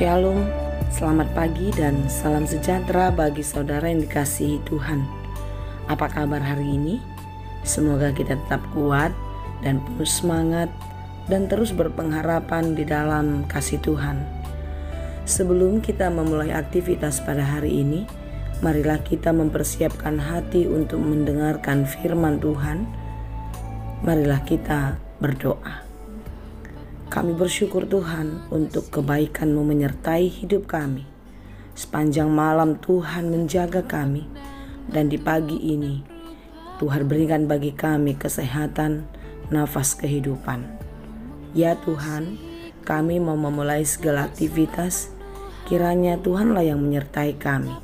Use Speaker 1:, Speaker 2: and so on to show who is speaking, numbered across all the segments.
Speaker 1: Shalom, selamat pagi dan salam sejahtera bagi saudara yang dikasihi Tuhan. Apa kabar hari ini? Semoga kita tetap kuat dan penuh semangat dan terus berpengharapan di dalam kasih Tuhan. Sebelum kita memulai aktivitas pada hari ini, marilah kita mempersiapkan hati untuk mendengarkan firman Tuhan. Marilah kita berdoa. Kami bersyukur Tuhan untuk kebaikan-Mu menyertai hidup kami. Sepanjang malam Tuhan menjaga kami, dan di pagi ini Tuhan berikan bagi kami kesehatan, nafas kehidupan. Ya Tuhan, kami mau memulai segala aktivitas, kiranya Tuhanlah yang menyertai kami.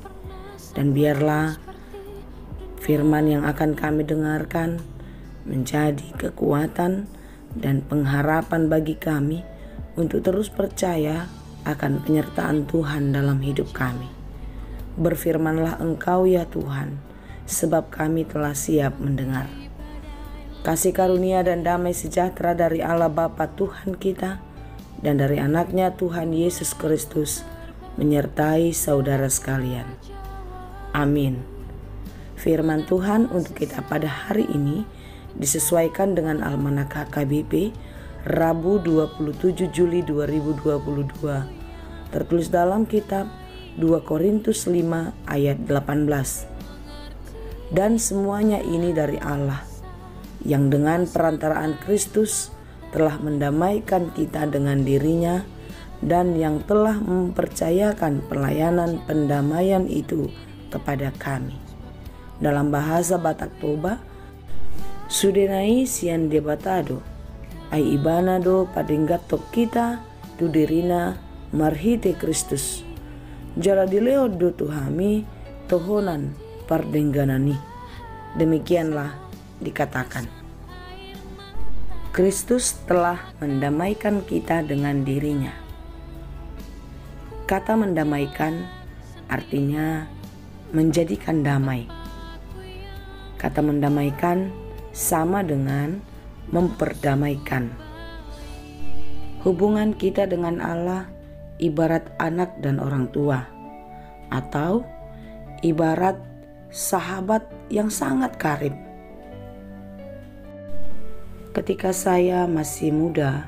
Speaker 1: Dan biarlah firman yang akan kami dengarkan menjadi kekuatan dan pengharapan bagi kami untuk terus percaya akan penyertaan Tuhan dalam hidup kami. Berfirmanlah Engkau ya Tuhan, sebab kami telah siap mendengar. Kasih karunia dan damai sejahtera dari Allah Bapa Tuhan kita dan dari anaknya Tuhan Yesus Kristus menyertai saudara sekalian. Amin. Firman Tuhan untuk kita pada hari ini disesuaikan dengan Almanak HKBP Rabu 27 Juli 2022, tertulis dalam kitab 2 Korintus 5 ayat 18. Dan semuanya ini dari Allah, yang dengan perantaraan Kristus telah mendamaikan kita dengan dirinya, dan yang telah mempercayakan pelayanan pendamaian itu kepada kami. Dalam bahasa Batak Toba, Sudenai sian debatado, ai ibana do padinggatok kita tu dirina marhite Kristus. Jala dileo do tuhami tohonan pardengganani. Demikianlah dikatakan. Kristus telah mendamaikan kita dengan dirinya. Kata mendamaikan artinya menjadikan damai. Kata mendamaikan sama dengan memperdamaikan. Hubungan kita dengan Allah ibarat anak dan orang tua, atau ibarat sahabat yang sangat karib. Ketika saya masih muda,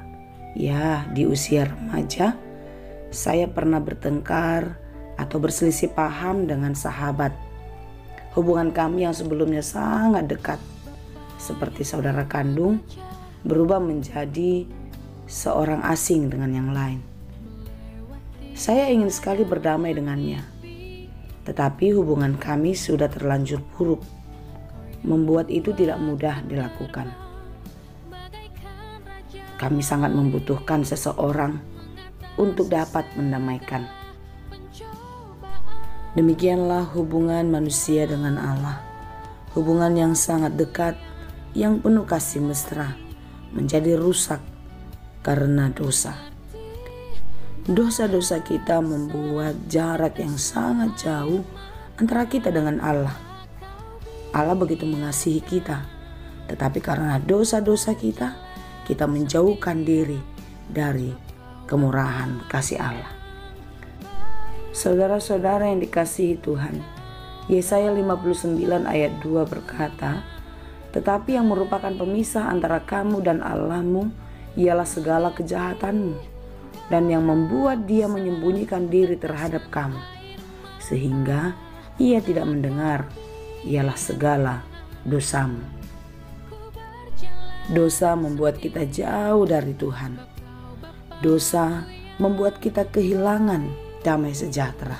Speaker 1: ya di usia remaja, saya pernah bertengkar atau berselisih paham dengan sahabat. Hubungan kami yang sebelumnya sangat dekat, seperti saudara kandung, berubah menjadi seorang asing dengan yang lain. Saya ingin sekali berdamai dengannya, tetapi hubungan kami sudah terlanjur buruk, membuat itu tidak mudah dilakukan. Kami sangat membutuhkan seseorang untuk dapat mendamaikan. Demikianlah hubungan manusia dengan Allah, hubungan yang sangat dekat, yang penuh kasih mesra, menjadi rusak karena dosa. Dosa-dosa kita membuat jarak yang sangat jauh antara kita dengan Allah. Allah begitu mengasihi kita, tetapi karena dosa-dosa kita, kita menjauhkan diri dari kemurahan kasih Allah. Saudara-saudara yang dikasihi Tuhan, Yesaya 59 ayat 2 berkata, tetapi yang merupakan pemisah antara kamu dan Allahmu ialah segala kejahatanmu, dan yang membuat dia menyembunyikan diri terhadap kamu, sehingga ia tidak mendengar, ialah segala dosamu. Dosa membuat kita jauh dari Tuhan. Dosa membuat kita kehilangan damai sejahtera.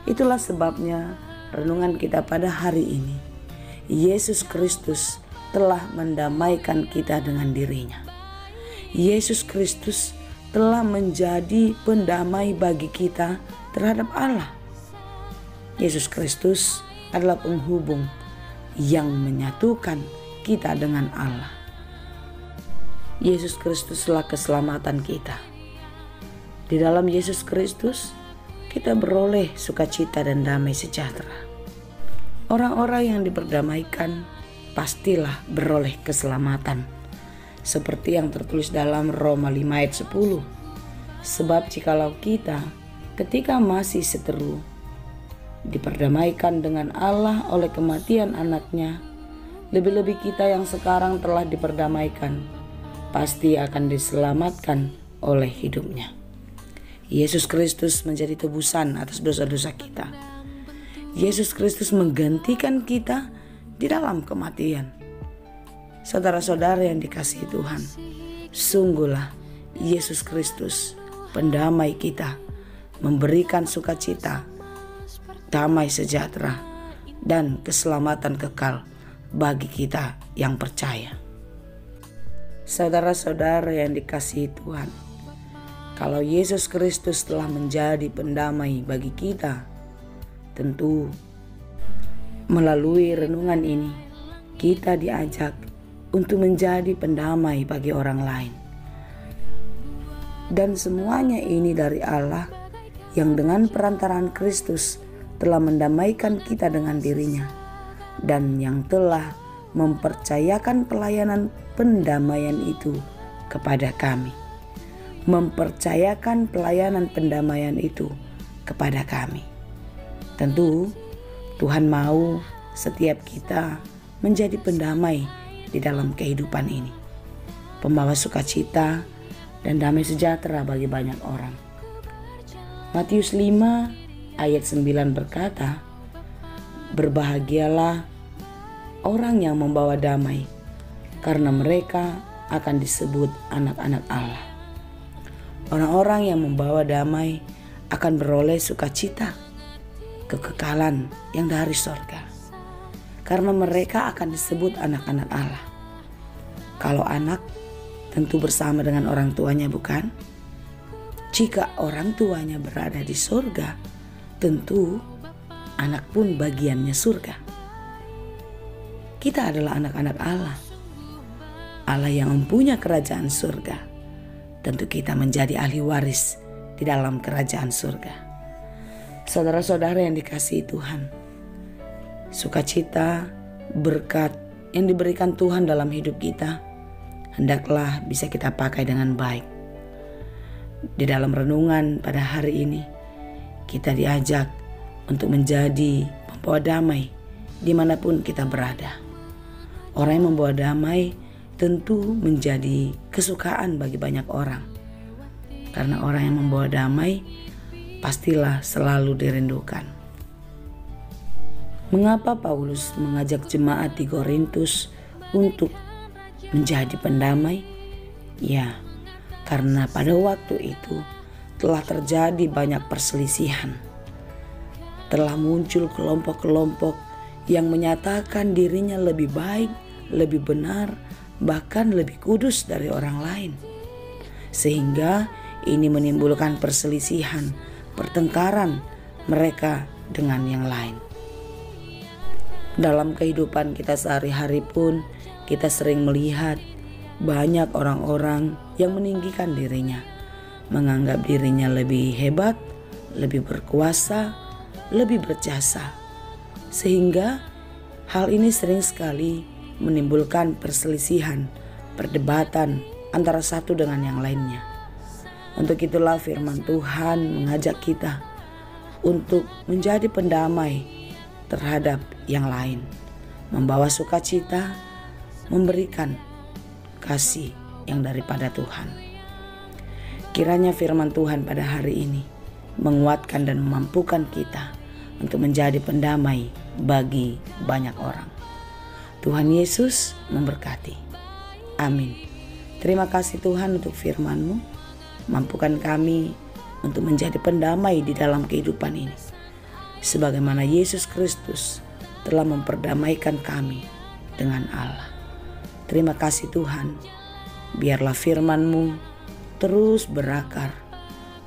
Speaker 1: Itulah sebabnya renungan kita pada hari ini, Yesus Kristus telah mendamaikan kita dengan dirinya. Yesus Kristus telah menjadi pendamai bagi kita terhadap Allah. Yesus Kristus adalah penghubung yang menyatukan kita dengan Allah. Yesus Kristuslah keselamatan kita. Di dalam Yesus Kristus kita beroleh sukacita dan damai sejahtera. Orang-orang yang diperdamaikan pastilah beroleh keselamatan, seperti yang tertulis dalam Roma 5 ayat 10. Sebab jikalau kita ketika masih seteru diperdamaikan dengan Allah oleh kematian anaknya, lebih-lebih kita yang sekarang telah diperdamaikan pasti akan diselamatkan oleh hidupnya. Yesus Kristus menjadi tebusan atas dosa-dosa kita. Yesus Kristus menggantikan kita di dalam kematian. Saudara-saudara yang dikasihi Tuhan, sungguhlah Yesus Kristus pendamai kita, memberikan sukacita, damai sejahtera, dan keselamatan kekal bagi kita yang percaya. Saudara-saudara yang dikasihi Tuhan, kalau Yesus Kristus telah menjadi pendamai bagi kita, tentu melalui renungan ini kita diajak untuk menjadi pendamai bagi orang lain. Dan semuanya ini dari Allah yang dengan perantaraan Kristus telah mendamaikan kita dengan dirinya dan yang telah mempercayakan pelayanan pendamaian itu kepada kami. Mempercayakan pelayanan pendamaian itu kepada kami. Tentu Tuhan mau setiap kita menjadi pendamai di dalam kehidupan ini, pembawa sukacita dan damai sejahtera bagi banyak orang. Matius 5 ayat 9 berkata, "Berbahagialah orang yang membawa damai, karena mereka akan disebut anak-anak Allah." Orang-orang yang membawa damai akan beroleh sukacita, kekekalan yang dari sorga, karena mereka akan disebut anak-anak Allah. Kalau anak, tentu bersama dengan orang tuanya, bukan? Jika orang tuanya berada di surga, tentu anak pun bagiannya surga. Kita adalah anak-anak Allah, Allah yang mempunyai kerajaan surga. Tentu kita menjadi ahli waris di dalam kerajaan surga. Saudara-saudara yang dikasihi Tuhan, sukacita, berkat yang diberikan Tuhan dalam hidup kita hendaklah bisa kita pakai dengan baik. Di dalam renungan pada hari ini, kita diajak untuk menjadi pembawa damai dimanapun kita berada. Orang yang membawa damai tentu menjadi kesukaan bagi banyak orang. Karena orang yang membawa damai pastilah selalu dirindukan. Mengapa Paulus mengajak jemaat di Korintus untuk menjadi pendamai? Ya, karena pada waktu itu telah terjadi banyak perselisihan. Telah muncul kelompok-kelompok yang menyatakan dirinya lebih baik, lebih benar, bahkan lebih kudus dari orang lain. Sehingga ini menimbulkan perselisihan, pertengkaran mereka dengan yang lain. Dalam kehidupan kita sehari-hari pun kita sering melihat banyak orang-orang yang meninggikan dirinya, menganggap dirinya lebih hebat, lebih berkuasa, lebih berjasa. Sehingga hal ini sering sekali menimbulkan perselisihan, perdebatan antara satu dengan yang lainnya. Untuk itulah firman Tuhan mengajak kita untuk menjadi pendamai terhadap yang lain, membawa sukacita, memberikan kasih yang daripada Tuhan. Kiranya firman Tuhan pada hari ini menguatkan dan memampukan kita untuk menjadi pendamai bagi banyak orang. Tuhan Yesus memberkati. Amin. Terima kasih Tuhan untuk firman-Mu. Mampukan kami untuk menjadi pendamai di dalam kehidupan ini, sebagaimana Yesus Kristus telah memperdamaikan kami dengan Allah. Terima kasih Tuhan. Biarlah firman-Mu terus berakar,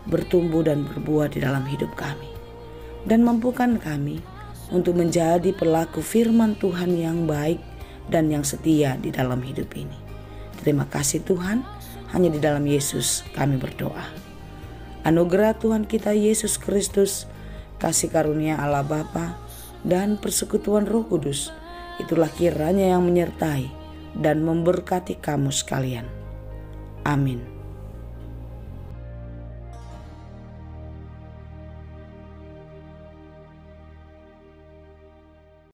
Speaker 1: bertumbuh dan berbuah di dalam hidup kami, dan mampukan kami untuk menjadi pelaku firman Tuhan yang baik dan yang setia di dalam hidup ini. Terima kasih Tuhan, hanya di dalam Yesus kami berdoa. Anugerah Tuhan kita Yesus Kristus, kasih karunia Allah Bapa, dan persekutuan Roh Kudus, itulah kiranya yang menyertai dan memberkati kamu sekalian. Amin.